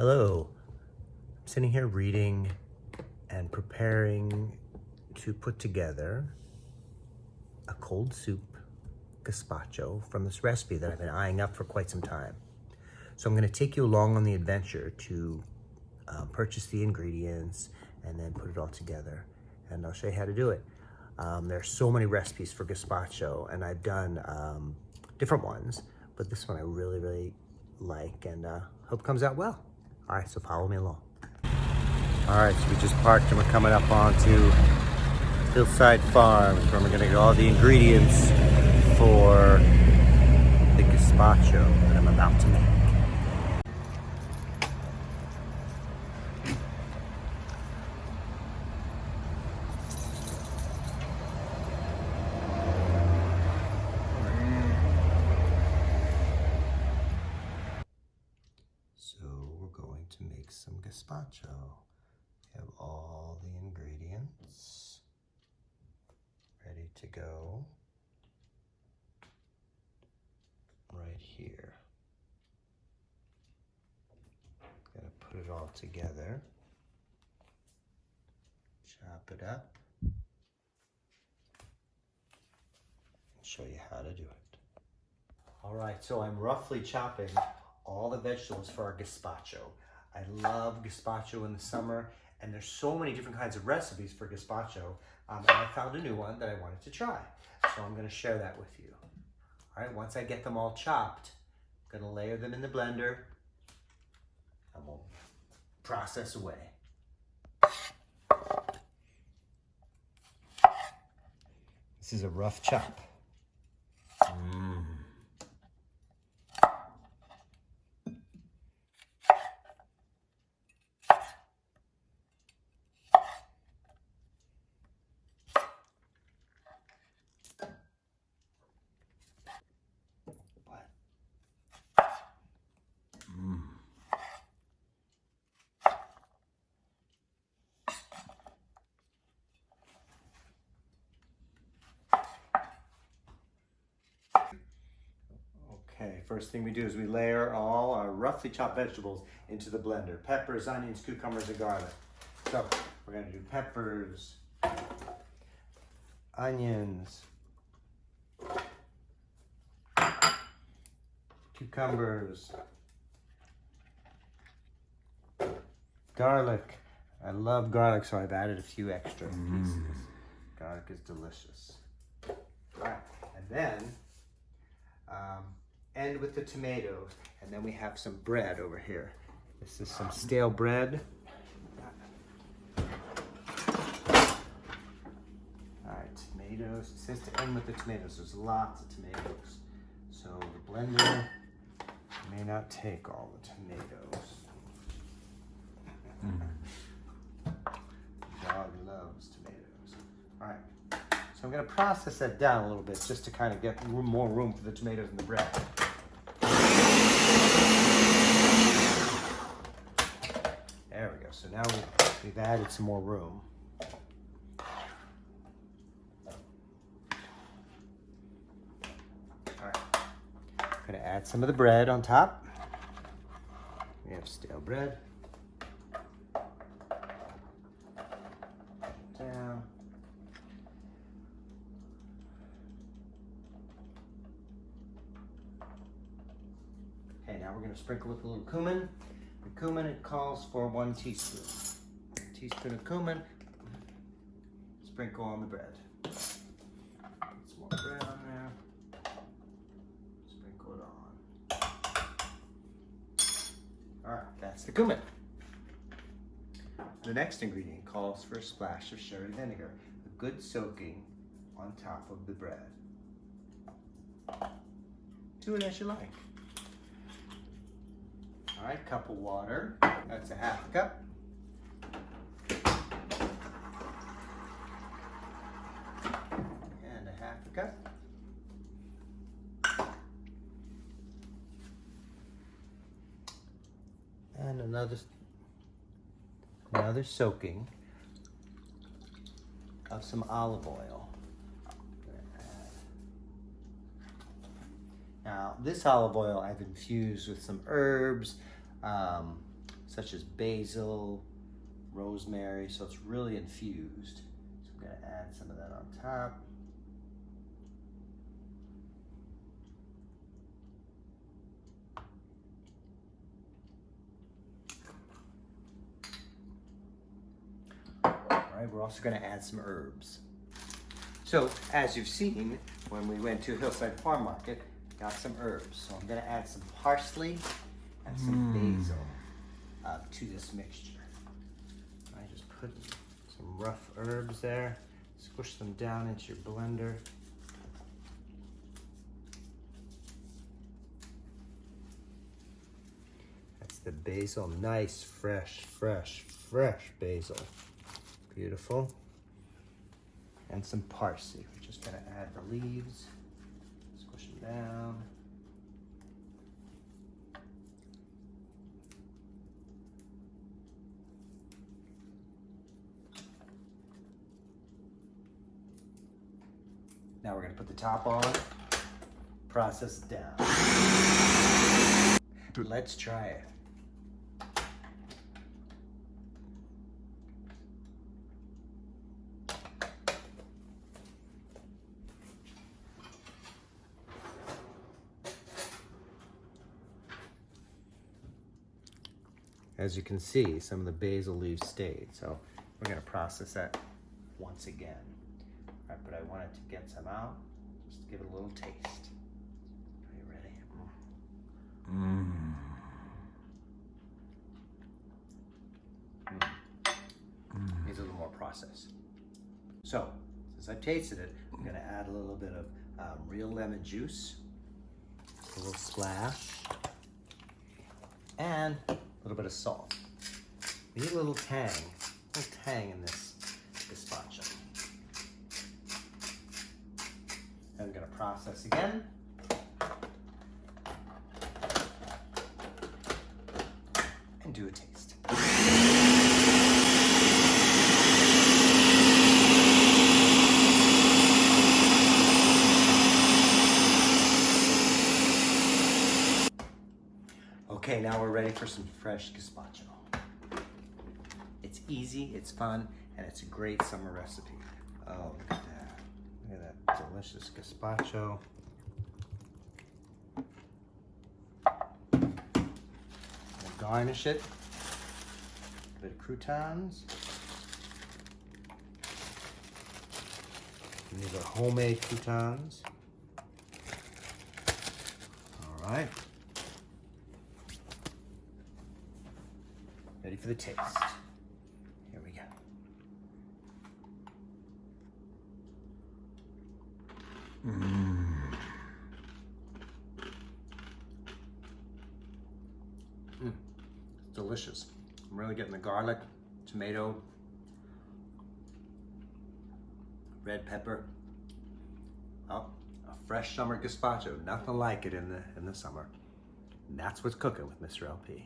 Hello. I'm sitting here reading and preparing to put together a cold soup gazpacho from this recipe that I've been eyeing up for quite some time. So I'm going to take you along on the adventure to purchase the ingredients and then put it all together, and I'll show you how to do it. There are so many recipes for gazpacho, and I've done different ones, but this one I really like, and hope it comes out well. All right, so follow me along. All right, so we just parked and we're coming up onto Hillside Farms, where we're gonna get all the ingredients for the gazpacho that I'm about to make. So we're going to make some gazpacho. We have all the ingredients ready to go right here. Gotta put it all together, chop it up, and show you how to do it. All right, so I'm roughly chopping all the vegetables for our gazpacho. I love gazpacho in the summer, and there's so many different kinds of recipes for gazpacho, and I found a new one that I wanted to try. So I'm gonna share that with you. All right, once I get them all chopped, I'm gonna layer them in the blender, and we'll process away. This is a rough chop. Okay, first thing we do is we layer all our roughly chopped vegetables into the blender. Peppers, onions, cucumbers, and garlic. So we're gonna do peppers, onions, cucumbers, garlic. I love garlic, so I've added a few extra pieces. Garlic is delicious. All right, and then end with the tomatoes, and then we have some bread over here. This is some stale bread. All right, tomatoes. It says to end with the tomatoes. There's lots of tomatoes, so the blender may not take all the tomatoes. The dog loves tomatoes. All right, so I'm gonna process that down a little bit just to kind of get more room for the tomatoes and the bread. There we go. So now we've added some more room. All right. I'm gonna add some of the bread on top. We have stale bread. Down. Okay, now we're gonna sprinkle with a little cumin. The cumin, it calls for 1 teaspoon. A teaspoon of cumin. Sprinkle on the bread. Put some more bread on there. Sprinkle it on. All right, that's the cumin. The next ingredient calls for a splash of sherry vinegar, a good soaking on top of the bread. Do it as you like. All right, cup of water. That's a half a cup. And a half a cup. And another soaking of some olive oil. Now, this olive oil I've infused with some herbs, such as basil, rosemary, so it's really infused. So I'm gonna add some of that on top. All right, we're also gonna add some herbs. So as you've seen, when we went to Hillside Farm Market, got some herbs. So I'm gonna add some parsley and some basil to this mixture. I just put some rough herbs there, squish them down into your blender. That's the basil, nice, fresh basil. Beautiful. And some parsley. We're just gonna add the leaves, squish them down. Now we're gonna put the top on, process it down. Let's try it. As you can see, some of the basil leaves stayed, so we're gonna process that once again. All right, but I wanted to get some out, just to give it a little taste. Are you ready? Needs a little more process. So, since I've tasted it, I'm gonna add a little bit of real lemon juice, a little splash, and a little bit of salt. We need a little tang in this gazpacho. I'm gonna process again. And do a taste. Okay, now we're ready for some fresh gazpacho. It's easy, it's fun, and it's a great summer recipe. Oh, look at that. Look at that delicious gazpacho. We'll garnish it. A bit of croutons. And these are homemade croutons. All right. Ready for the taste. Here we go. It's delicious. I'm really getting the garlic, tomato, red pepper. Oh, a fresh summer gazpacho. Nothing like it in the summer. And that's what's cooking with Mr. LP.